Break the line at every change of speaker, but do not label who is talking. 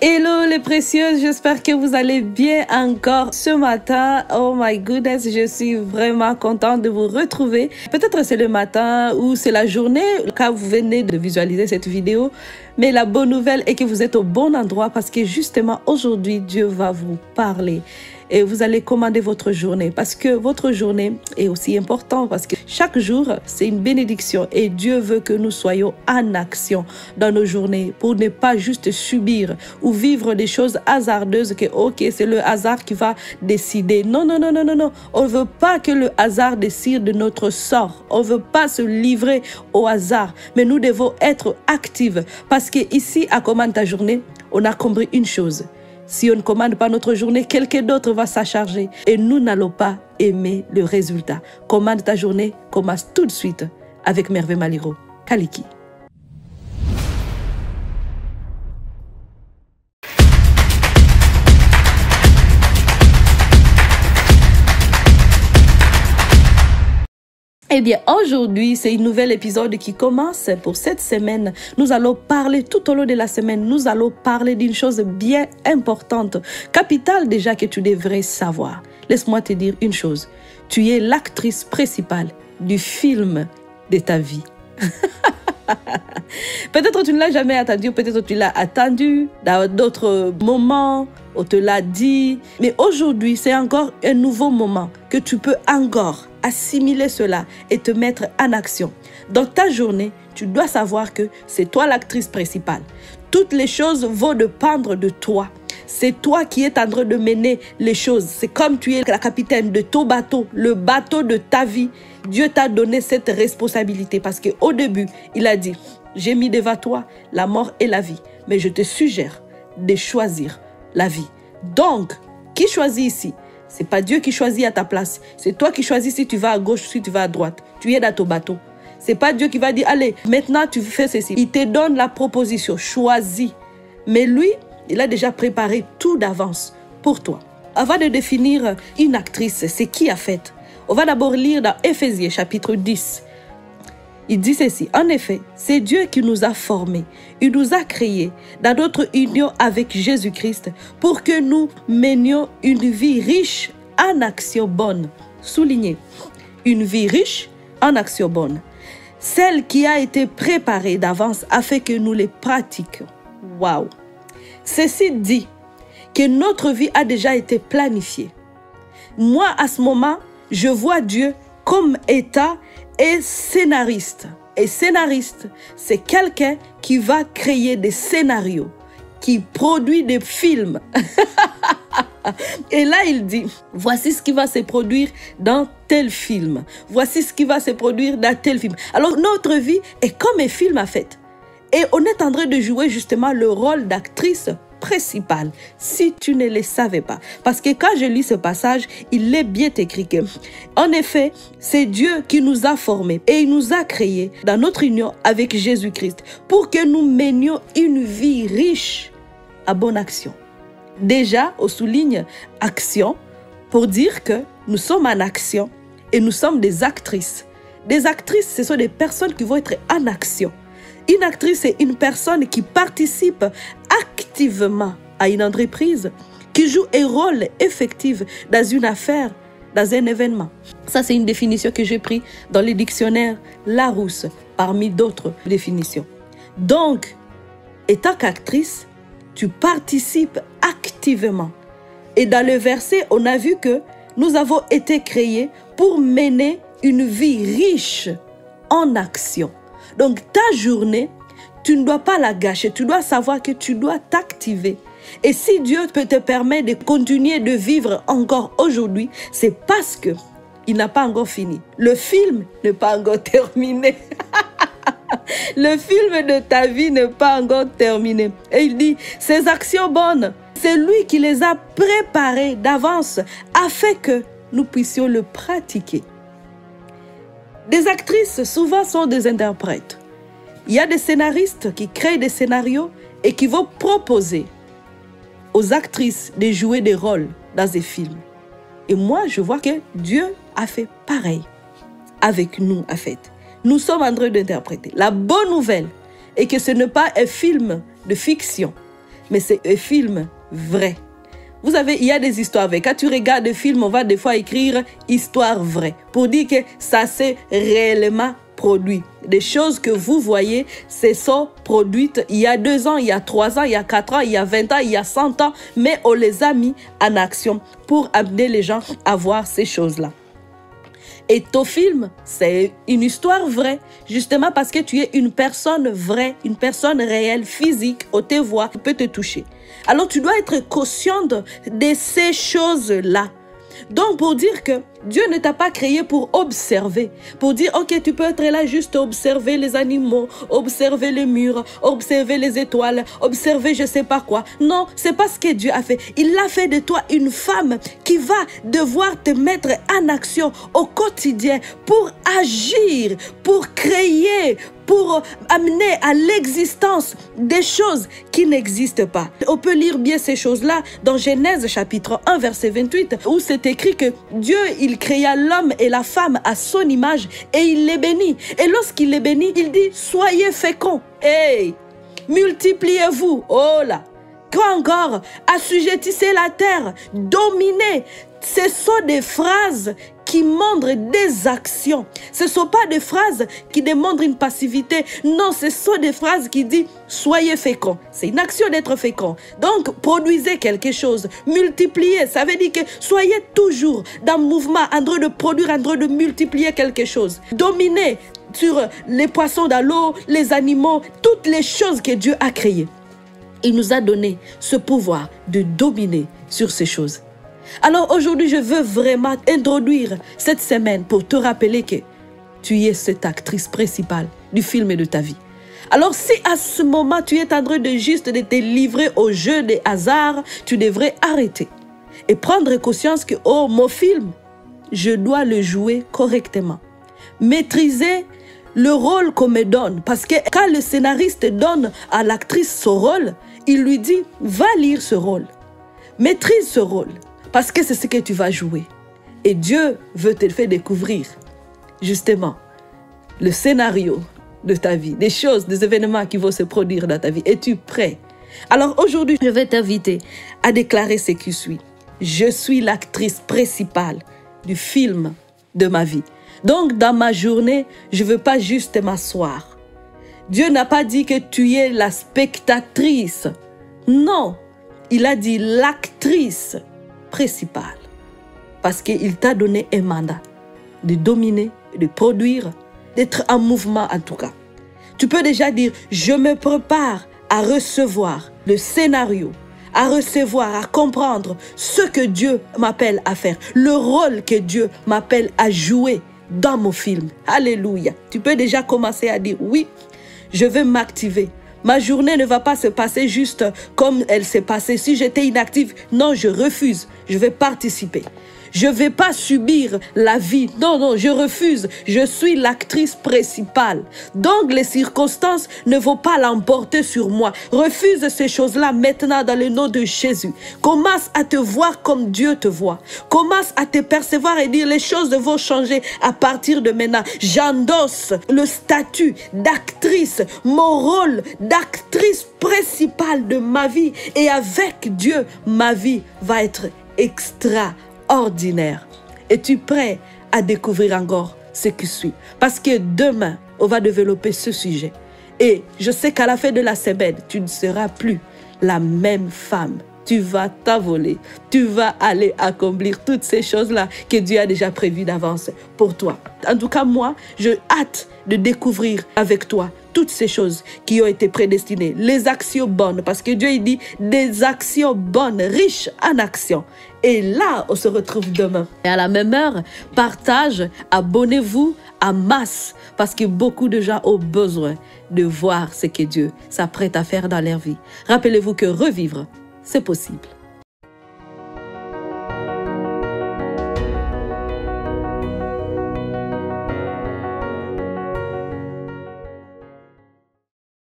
Hello les précieuses, j'espère que vous allez bien encore ce matin. Oh my goodness, je suis vraiment contente de vous retrouver. Peut-être c'est le matin ou c'est la journée quand vous venez de visualiser cette vidéo. Mais la bonne nouvelle est que vous êtes au bon endroit parce que justement aujourd'hui, Dieu va vous parler. Et vous allez commander votre journée parce que votre journée est aussi importante parce que chaque jour, c'est une bénédiction et Dieu veut que nous soyons en action dans nos journées pour ne pas juste subir ou vivre des choses hasardeuses que, ok, c'est le hasard qui va décider. Non, non, non, non, non, non. On ne veut pas que le hasard décide de notre sort. On ne veut pas se livrer au hasard, mais nous devons être actifs parce que ici, à Commande ta journée, on a compris une chose. Si on ne commande pas notre journée, quelqu'un d'autre va s'en charger et nous n'allons pas aimer le résultat. Commande ta journée, commence tout de suite avec Merveille Maliro. Kaliki. Eh bien, aujourd'hui, c'est un nouvel épisode qui commence pour cette semaine. Nous allons parler tout au long de la semaine, nous allons parler d'une chose bien importante, capitale déjà que tu devrais savoir. Laisse-moi te dire une chose. Tu es l'actrice principale du film de ta vie. Peut-être tu ne l'as jamais attendu, peut-être tu l'as attendu dans d'autres moments, on te l'a dit. Mais aujourd'hui, c'est encore un nouveau moment que tu peux encore assimiler cela et te mettre en action. Dans ta journée, tu dois savoir que c'est toi l'actrice principale. Toutes les choses vont dépendre de toi. C'est toi qui es en train de mener les choses. C'est comme tu es la capitaine de ton bateau, le bateau de ta vie. Dieu t'a donné cette responsabilité parce qu'au début, il a dit, j'ai mis devant toi la mort et la vie, mais je te suggère de choisir la vie. Donc, qui choisit ici? C'est pas Dieu qui choisit à ta place. C'est toi qui choisis si tu vas à gauche ou si tu vas à droite. Tu es dans ton bateau. C'est pas Dieu qui va dire, allez, maintenant tu fais ceci. Il te donne la proposition, choisis. Mais lui, il a déjà préparé tout d'avance pour toi. Avant de définir une actrice, c'est qui a fait. On va d'abord lire dans Éphésiens chapitre 10. Il dit ceci, en effet, c'est Dieu qui nous a formés, il nous a créés dans notre union avec Jésus-Christ pour que nous menions une vie riche en actions bonnes. Soulignez, une vie riche en actions bonnes. Celle qui a été préparée d'avance afin que nous les pratiquions. Waouh! Ceci dit que notre vie a déjà été planifiée. Moi, à ce moment, je vois Dieu comme état et scénariste. Et scénariste, c'est quelqu'un qui va créer des scénarios, qui produit des films. Et là, il dit, voici ce qui va se produire dans tel film. Voici ce qui va se produire dans tel film. Alors, notre vie est comme un film en fait. Et on est en train de jouer justement le rôle d'actrice principale, si tu ne le savais pas. Parce que quand je lis ce passage, il est bien écrit que, en effet, c'est Dieu qui nous a formés et il nous a créés dans notre union avec Jésus-Christ pour que nous menions une vie riche à bonne action. Déjà, on souligne action pour dire que nous sommes en action et nous sommes des actrices. Des actrices, ce sont des personnes qui vont être en action. Une actrice, c'est une personne qui participe activement à une entreprise, qui joue un rôle effectif dans une affaire, dans un événement. Ça, c'est une définition que j'ai prise dans le dictionnaire Larousse, parmi d'autres définitions. Donc, étant qu'actrice, tu participes activement. Et dans le verset, on a vu que nous avons été créés pour mener une vie riche en action. Donc, ta journée, tu ne dois pas la gâcher. Tu dois savoir que tu dois t'activer. Et si Dieu peut te permettre de continuer de vivre encore aujourd'hui, c'est parce qu'il n'a pas encore fini. Le film n'est pas encore terminé. Le film de ta vie n'est pas encore terminé. Et il dit, ces actions bonnes, c'est lui qui les a préparées d'avance afin que nous puissions le pratiquer. Des actrices, souvent, sont des interprètes. Il y a des scénaristes qui créent des scénarios et qui vont proposer aux actrices de jouer des rôles dans des films. Et moi, je vois que Dieu a fait pareil avec nous, en fait. Nous sommes en train d'interpréter. La bonne nouvelle est que ce n'est pas un film de fiction. mais c'est un film vrai. Vous savez, il y a des histoires vraies. Quand tu regardes des films, on va des fois écrire « histoire vraie » pour dire que ça s'est réellement produit. Des choses que vous voyez, se sont produites il y a 2 ans, il y a 3 ans, il y a 4 ans, il y a 20 ans, il y a 100 ans, mais on les a mis en action pour amener les gens à voir ces choses-là. Et ton film, c'est une histoire vraie, justement parce que tu es une personne vraie, une personne réelle, physique, on te voit, on peut te toucher. Alors tu dois être consciente de ces choses-là. Donc pour dire que Dieu ne t'a pas créé pour observer, pour dire ok tu peux être là juste observer les animaux, observer les murs, observer les étoiles, observer je sais pas quoi. Non, c'est pas ce que Dieu a fait. Il a fait de toi une femme qui va devoir te mettre en action au quotidien pour agir, pour créer, pour amener à l'existence des choses qui n'existent pas. On peut lire bien ces choses-là dans Genèse chapitre 1 verset 28 où c'est écrit que Dieu il créa l'homme et la femme à son image et il les bénit. Et lorsqu'il les bénit, il dit soyez féconds. Hey, multipliez-vous. Oh là. Quand encore, assujettissez la terre, dominez. Ce sont des phrases qui montrent des actions. Ce ne sont pas des phrases qui démontrent une passivité. Non, ce sont des phrases qui disent soyez féconds. C'est une action d'être fécond. Donc, produisez quelque chose. Multipliez. Ça veut dire que soyez toujours dans le mouvement, en train de produire, en train de multiplier quelque chose. Dominez sur les poissons dans l'eau, les animaux, toutes les choses que Dieu a créées. Il nous a donné ce pouvoir de dominer sur ces choses. Alors aujourd'hui, je veux vraiment introduire cette semaine pour te rappeler que tu es cette actrice principale du film de ta vie. Alors si à ce moment, tu es en train de juste de te livrer au jeu des hasards, tu devrais arrêter et prendre conscience que, oh, mon film, je dois le jouer correctement. Maîtriser le rôle qu'on me donne. Parce que quand le scénariste donne à l'actrice son rôle, il lui dit, va lire ce rôle. Maîtrise ce rôle. Parce que c'est ce que tu vas jouer. Et Dieu veut te faire découvrir, justement, le scénario de ta vie, des choses, des événements qui vont se produire dans ta vie. Es-tu prêt? Alors aujourd'hui, je vais t'inviter à déclarer ce qui suit. Je suis l'actrice principale du film de ma vie. Donc, dans ma journée, je ne veux pas juste m'asseoir. Dieu n'a pas dit que tu es la spectatrice. Non, il a dit l'actrice principale. Parce qu'il t'a donné un mandat de dominer, de produire, d'être en mouvement en tout cas. Tu peux déjà dire, je me prépare à recevoir le scénario, à recevoir, à comprendre ce que Dieu m'appelle à faire, le rôle que Dieu m'appelle à jouer dans mon film. Alléluia. Tu peux déjà commencer à dire, oui, je vais m'activer. Ma journée ne va pas se passer juste comme elle s'est passée. Si j'étais inactive, non, je refuse. Je vais participer. Je ne vais pas subir la vie. Non, non, je refuse. Je suis l'actrice principale. Donc, les circonstances ne vont pas l'emporter sur moi. Refuse ces choses-là maintenant dans le nom de Jésus. Commence à te voir comme Dieu te voit. Commence à te percevoir et dire les choses vont changer à partir de maintenant. J'endosse le statut d'actrice, mon rôle d'actrice principale de ma vie. Et avec Dieu, ma vie va être extraordinaire. Es-tu prêt à découvrir encore ce qui suit? Parce que demain, on va développer ce sujet. Et je sais qu'à la fin de la semaine, tu ne seras plus la même femme. Tu vas t'envoler. Tu vas aller accomplir toutes ces choses-là que Dieu a déjà prévues d'avance pour toi. En tout cas, moi, j'ai hâte de découvrir avec toi toutes ces choses qui ont été prédestinées, les actions bonnes, parce que Dieu il dit des actions bonnes, riches en actions. Et là, on se retrouve demain. Et à la même heure, partage, abonnez-vous en masse, parce que beaucoup de gens ont besoin de voir ce que Dieu s'apprête à faire dans leur vie. Rappelez-vous que revivre, c'est possible.